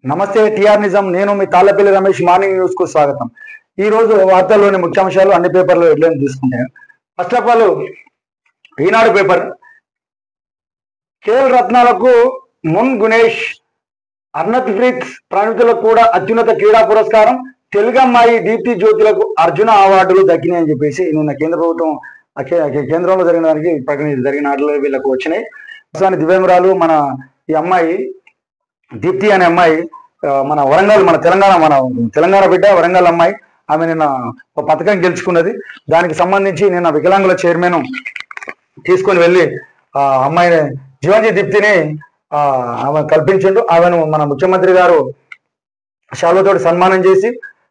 నమస్తే టిఆర్ నిజం. నేను మీ తాళ్ళపల్లి రమేష్. మార్నింగ్ న్యూస్ కు స్వాగతం. ఈ రోజు వార్తల్లోని ముఖ్యాంశాలు అన్ని పేపర్లు హెడ్లైన్ తీసుకుంటాను. First of all Eenadu paper, KL రత్నాలకు మున్ గునేష్, అర్నత్ ప్రీత్ ప్రణీతులకు కూడా అత్యున్నత క్రీడా పురస్కారం, తెలుగమ్మాయి దీప్తి జ్యోతులకు అర్జున అవార్డులు దక్కినాయి అని చెప్పేసి నిన్న కేంద్ర ప్రభుత్వం కేంద్రంలో జరిగిన దానికి జరిగిన ఆటలు వీళ్ళకు వచ్చినాయి. దివ్యాంగురాలు మన ఈ అమ్మాయి దీప్తి అనే అమ్మాయి మన వరంగల్, మన తెలంగాణ బిడ్డ, వరంగల్ అమ్మాయి. ఆమె నిన్న ఒక పథకం గెలుచుకున్నది. దానికి సంబంధించి నిన్న వికలాంగుల చైర్మన్ తీసుకొని వెళ్ళి ఆ అమ్మాయిని జీవన్జీ దీప్తిని ఆమె కల్పించిండు. ఆమెను మన ముఖ్యమంత్రి గారు శాలువతోటి సన్మానం చేసి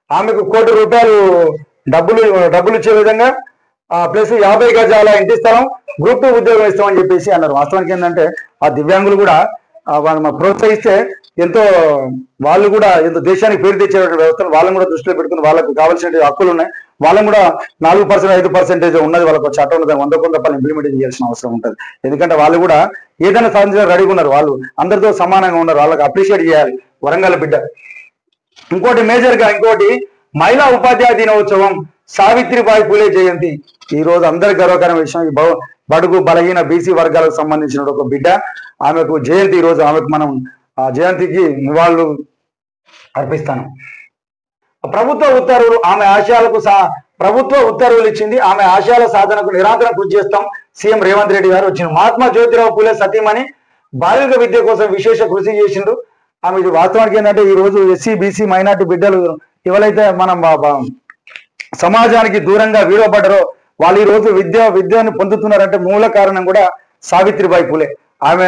ఆమెకు ₹1 కోటి డబ్బులు ఇచ్చే విధంగా ప్లస్ 50 గజాల ఇంటి స్థలం, గ్రూప్ 2 ఉద్యోగం ఇస్తామని చెప్పేసి అన్నారు. వాస్తవానికి ఏంటంటే ఆ దివ్యాంగులు కూడా వాళ్ళని ప్రోత్సహిస్తే ఎంతో వాళ్ళు కూడా ఎంతో దేశానికి పేరు తెచ్చేటువంటి వ్యవస్థను వాళ్ళని కూడా దృష్టిలో పెట్టుకుని వాళ్ళకు కావాల్సిన హక్కులు ఉన్నాయి. వాళ్ళని కూడా 4%, 5% ఉన్నది, వాళ్ళకు చట్టం ఉన్నది. 100 రూపాయలు ఇంప్లిమెంట్ చేయాల్సిన అవసరం ఉంటుంది. ఎందుకంటే వాళ్ళు కూడా ఏదైనా సాధించడానికి రెడీగా ఉన్నారు. వాళ్ళు అందరితో సమానంగా ఉన్నారు. వాళ్ళకి అప్రిషియేట్ చేయాలి వరంగల్ బిడ్డ. ఇంకోటి మహిళా ఉపాధ్యాయ దినోత్సవం, సావిత్రిబాయి పూలే జయంతి. ఈ రోజు అందరి గర్వకరమైన విషయం. ఈ బడుగు బలహీన బీసీ వర్గాలకు సంబంధించిన ఒక బిడ్డ, ఆమెకు జయంతి. ఈ రోజు ఆమెకు మనం ఆ జయంతికి నివాళులు అర్పిస్తాను. ప్రభుత్వ ఉత్తర్వులు ఇచ్చింది. ఆమె ఆశయాల సాధనకు నిరంతరం కృషి చేస్తాం. సీఎం రేవంత్ రెడ్డి గారు వచ్చిన మహాత్మా జ్యోతిరావు పూలే సతీమణి బాలిక విద్య కోసం విశేష కృషి చేసిండు. ఆమె వాస్తవానికి ఏంటంటే ఈ రోజు ఎస్సీ బీసీ మైనార్టీ బిడ్డలు ఎవరైతే మనం సమాజానికి దూరంగా వీడబడ్డారో వాళ్ళు ఈ రోజు విద్యను పొందుతున్నారంటే మూల కారణం కూడా సావిత్రిబాయి పూలే. ఆమె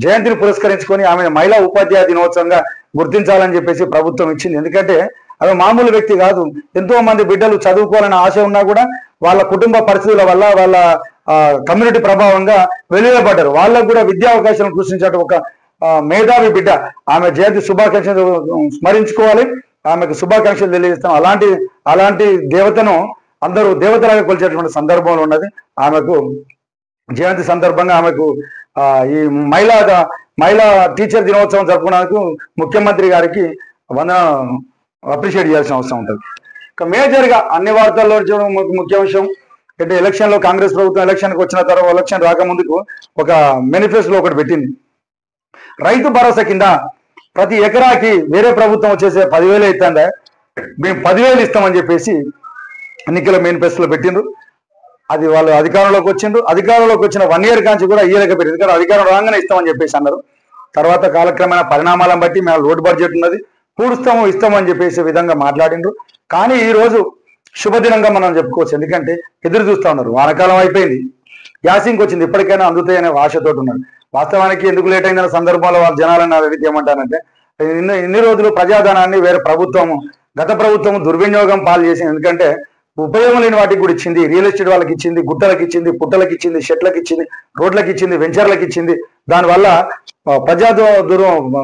జయంతిని పురస్కరించుకొని ఆమె మహిళా ఉపాధ్యాయ దినోత్సవంగా గుర్తించాలని చెప్పేసి ప్రభుత్వం ఇచ్చింది. ఎందుకంటే ఆమె మామూలు వ్యక్తి కాదు. ఎంతో మంది బిడ్డలు చదువుకోవాలనే ఆశ ఉన్నా కూడా వాళ్ళ కుటుంబ పరిస్థితుల వల్ల, వాళ్ళ కమ్యూనిటీ ప్రభావంగా వెలువబడ్డారు. వాళ్ళకు కూడా విద్యా అవకాశాలను సృష్టించడం ఒక మేధావి బిడ్డ. ఆమె జయంతి శుభాకాంక్షలు స్మరించుకోవాలి, ఆమెకు శుభాకాంక్షలు తెలియజేస్తాం. అలాంటి దేవతను అందరూ దేవతలాగా కొలిచేటువంటి సందర్భంలో ఉన్నది. ఆమెకు జయంతి సందర్భంగా ఆమెకు ఈ మహిళా టీచర్ దినోత్సవం జరుపుకున్నందుకు ముఖ్యమంత్రి గారికి అప్రిషియేట్ చేయాల్సిన అవసరం ఉంటుంది. ఇక మేజర్గా అన్ని వార్తల్లో ముఖ్య విషయం అంటే ఎలక్షన్లో కాంగ్రెస్ ప్రభుత్వం ఎలక్షన్కి వచ్చిన తర్వాత ఎలక్షన్ రాకముందుకు ఒక మేనిఫెస్టోలో ఒకటి పెట్టింది. రైతు భరోసా కింద ప్రతి ఎకరాకి వేరే ప్రభుత్వం వచ్చేసే 10,000 ఇస్తుందా, మేము 10,000 ఇస్తామని చెప్పేసి ఎన్నికల మేనిఫెస్టోలో పెట్టిండ్రు. అది వాళ్ళు అధికారంలోకి వచ్చిన 1 year కాంచి కూడా ఇయ్యలేకపోయారు. ఎందుకంటే అధికారం రాగానే ఇస్తామని చెప్పేసి అన్నారు. తర్వాత కాలక్రమేణ పరిణామాలను బట్టి మేము లోటు బడ్జెట్ ఉన్నది, ఇస్తామని చెప్పేసి విధంగా మాట్లాడిండ్రు. కానీ ఈ రోజు శుభదినంగా మనం చెప్పుకోవచ్చు. ఎందుకంటే ఎదురు చూస్తూ ఉన్నారు. వానకాలం అయిపోయింది, యాసింగ్ వచ్చింది, ఇప్పటికైనా అందుతాయనే ఆశతోటి ఉన్నారు. వాస్తవానికి ఎందుకు లేట్ అయిందన్న సందర్భంలో వాళ్ళ జనాలను అడిగితే ఏమంటారంటే ఇన్ని రోజులు ప్రజాధనాన్ని వేరే గత ప్రభుత్వం దుర్వినియోగం పాలు చేసింది. ఎందుకంటే ఉపయోగం లేని వాటికి కూడా ఇచ్చింది. రియల్ ఎస్టేట్ వాళ్ళకి ఇచ్చింది, గుట్టలకు ఇచ్చింది, పుట్టలకు ఇచ్చింది, షెట్లకు ఇచ్చింది, రోడ్లకు ఇచ్చింది, వెంచర్లకు ఇచ్చింది. దానివల్ల ప్రజా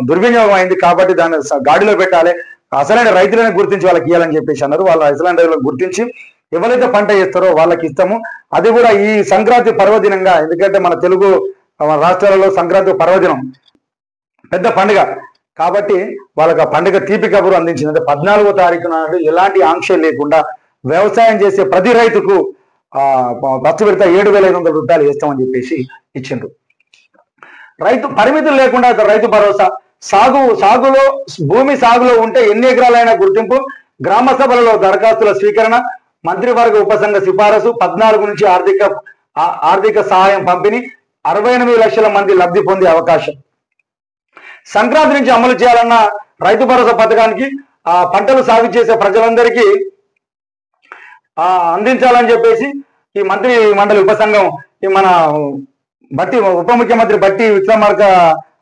దుర్వినియోగం అయింది. కాబట్టి దాన్ని గాడిలో పెట్టాలి, అసలైన రైతులను గుర్తించి వాళ్ళకి ఇవ్వాలని చెప్పేసి అన్నారు. వాళ్ళ అసలైన రైతులను గుర్తించి ఎవరైతే పంట చేస్తారో వాళ్ళకి ఇస్తాము. అది కూడా ఈ సంక్రాంతి పర్వదినంగా. ఎందుకంటే మన తెలుగు రాష్ట్రాలలో సంక్రాంతి పర్వదినం పెద్ద పండుగ కాబట్టి వాళ్ళకి ఆ పండుగ తీపి కబురు అందించింది. అంటే 14వ తారీఖు నాడు ఎలాంటి ఆంక్షలు లేకుండా వ్యవసాయం చేసే ప్రతి రైతుకు ఫస్ట్ విడత ₹7,500 ఇస్తామని చెప్పేసి ఇచ్చిండ్రు. రైతు పరిమితులు లేకుండా రైతు భరోసా, భూమి సాగులో ఉంటే ఎన్ని ఎకరాలైనా గుర్తింపు, గ్రామ సభలలో దరఖాస్తుల స్వీకరణ, మంత్రివర్గ ఉపసంఘ సిఫారసు, 14 నుంచి ఆర్థిక సహాయం పంపిణీ, 68 లక్షల మంది లబ్ధి పొందే అవకాశం. సంక్రాంతి నుంచి అమలు చేయాలన్న రైతు భరోసా పథకానికి పంటలు సాగు చేసే ప్రజలందరికీ అందించాలని చెప్పేసి ఈ మంత్రి మండలి ఉపసంఘం మన ఉప ముఖ్యమంత్రి బట్టి విక్రమార్క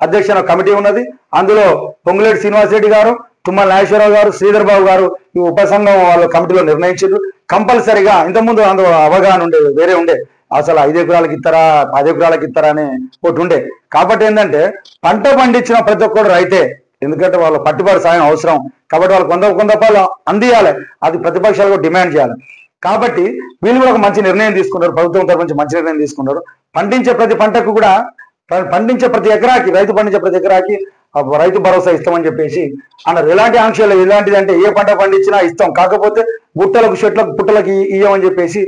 అధ్యక్షన కమిటీ ఉన్నది. అందులో పొంగులేటి శ్రీనివాసరెడ్డి గారు, తుమ్మల నాగేశ్వరరావు గారు, శ్రీధర్ బాబు గారు ఈ ఉపసంఘం వాళ్ళ కమిటీలో నిర్ణయించారు. కంపల్సరిగా ఇంతకుముందు అందులో అవగాహన వేరే ఉండే అసలు 5 ఎకరాలకు ఇస్తారా 10 ఎకరాలకు ఇస్తారా అని ఒకటి ఉండే. కాబట్టి ఏంటంటే పంట పండించిన ప్రతి ఒక్కరు రైతే. ఎందుకంటే వాళ్ళ పట్టుబడి సాయం అవసరం కాబట్టి వాళ్ళు కొంత రూపాయలు అందియాలి. అది ప్రతిపక్షాలు కూడా డిమాండ్ చేయాలి. కాబట్టి వీళ్ళు కూడా ఒక మంచి నిర్ణయం తీసుకున్నారు. ప్రభుత్వం తరఫు నుంచి మంచి నిర్ణయం తీసుకున్నారు. పండించే ప్రతి పంటకు కూడా రైతు పండించే ప్రతి ఎకరాకి రైతు భరోసా ఇస్తామని చెప్పేసి అన్నారు. ఎలాంటి ఆంక్షలు, ఎలాంటిది అంటే ఏ పంట పండించినా ఇస్తాం, కాకపోతే గుట్టలకు చెట్లకు పుట్టలకు ఇయ్యమని చెప్పేసి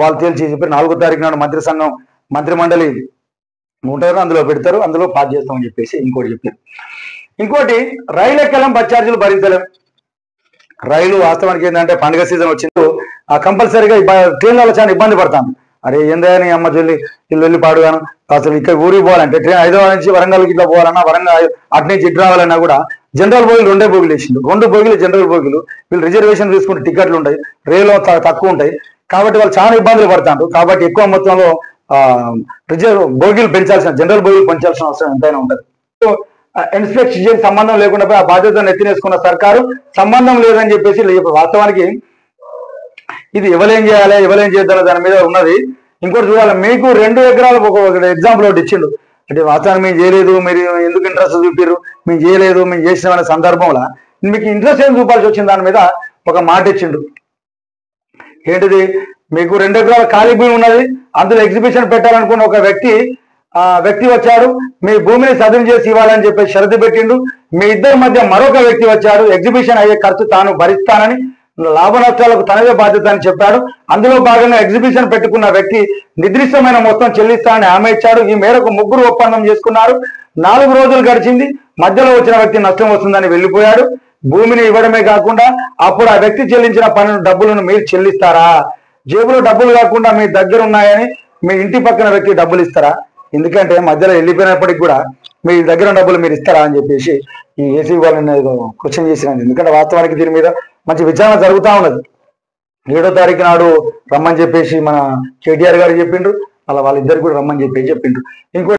వాళ్ళు తేల్చి చెప్పారు. 4వ తారీఖు నాడు మంత్రి సంఘం మంత్రి మండలి ఉంటారు, అందులో పెడతారు, అందులో పాస్ చేస్తామని చెప్పేసి ఇంకోటి చెప్పారు. ఇంకోటి రైలు ఎక్కలేం, బస్ ఛార్జీలు భరించలేం. రైలు వాస్తవానికి ఏంటంటే పండుగ సీజన్ వచ్చిందో కంపల్సరీగా ట్రైన్లలో చాలా ఇబ్బంది పడతాను. అరే ఏందని అమ్మ చెల్లి ఇల్లు వెళ్ళి పాడుగాను, అసలు ఇక్కడ ఊరికి పోవాలంటే ట్రైన్ హైదరాబాద్ నుంచి వరంగల్కి ఇట్లా పోవాలన్నా, వరంగల్ అటు నుంచి ఇటు రావాలన్నా కూడా జనరల్ బోగిలు 2 బోగిలు వేసిండు. 2 బోగిలు జనరల్ బోగిలు. వీళ్ళు రిజర్వేషన్ తీసుకుంటే టికెట్లు ఉంటాయి, రైలు తక్కువ ఉంటాయి, కాబట్టి వాళ్ళు చాలా ఇబ్బందులు పడతారు. కాబట్టి ఎక్కువ మొత్తంలో బోగిలు పెంచాల్సిన, జనరల్ బోగిలు పెంచాల్సిన అవసరం ఎంతైనా ఉంటుంది. ఇన్స్పెక్షన్ సంబంధం లేకుండా ఆ బాధ్యతను ఎత్తినేసుకున్న సర్కారు సంబంధం లేదని చెప్పేసి వాస్తవానికి ఇది ఎవరేం చేయాలి, ఎవరేం చేద్దాం దాని మీద ఉన్నది. ఇంకోటి చూడాలి, మీకు 2 ఎకరాలకు ఒక ఎగ్జాంపుల్ ఒకటి ఇచ్చిండు. అంటే వాస్తవానికి మేము చేయలేదు, మీరు ఎందుకు ఇంట్రెస్ట్ చూపారు, మేము చేయలేదు, మేము చేసినామనే సందర్భంలో మీకు ఇంట్రెస్ట్ ఏం చూపాల్సి వచ్చింది దాని మీద ఒక మాట ఇచ్చిండు. ఏంటిది, మీకు 2 ఎకరాల ఖాళీ భూమి ఉన్నది, అందులో ఎగ్జిబిషన్ పెట్టాలనుకున్న ఒక వ్యక్తి వచ్చాడు, మీ భూమిని సదును చేసి ఇవ్వాలని చెప్పి షరతు పెట్టిండు. మీ ఇద్దరి మధ్య మరొక వ్యక్తి వచ్చాడు, ఎగ్జిబిషన్ అయ్యే ఖర్చు తాను భరిస్తానని, లాభ నష్టాలకు తనదే బాధ్యత అని చెప్పాడు. అందులో భాగంగా ఎగ్జిబిషన్ పెట్టుకున్న వ్యక్తి నిర్దిష్టమైన మొత్తం చెల్లిస్తానని హామీ ఇచ్చాడు. ఈ మేరకు ముగ్గురు ఒప్పందం చేసుకున్నారు. 4 రోజులు గడిచింది, మధ్యలో వచ్చిన వ్యక్తి నష్టం వస్తుందని వెళ్ళిపోయాడు. భూమిని ఇవ్వడమే కాకుండా అప్పుడు ఆ వ్యక్తి చెల్లించిన డబ్బులను మీరు చెల్లిస్తారా? జేబులో డబ్బులు కాకుండా మీ దగ్గర ఉన్నాయని మీ ఇంటి పక్కన వ్యక్తి డబ్బులు ఇస్తారా? ఎందుకంటే మధ్యలో వెళ్ళిపోయినప్పటికి కూడా మీ దగ్గర డబ్బులు మీరు ఇస్తారా అని చెప్పేసి ఈ ఏసీ వాళ్ళని క్వశ్చన్ చేసినాను. ఎందుకంటే వాస్తవానికి దీని మీద మంచి విచారణ జరుగుతూ ఉన్నది. 7వ తారీఖు నాడు రమ్మని చెప్పేసి మన కేటీఆర్ గారు చెప్పిండ్రు, అలా వాళ్ళిద్దరు కూడా రమ్మని చెప్పేసి చెప్పిండ్రు. ఇంకో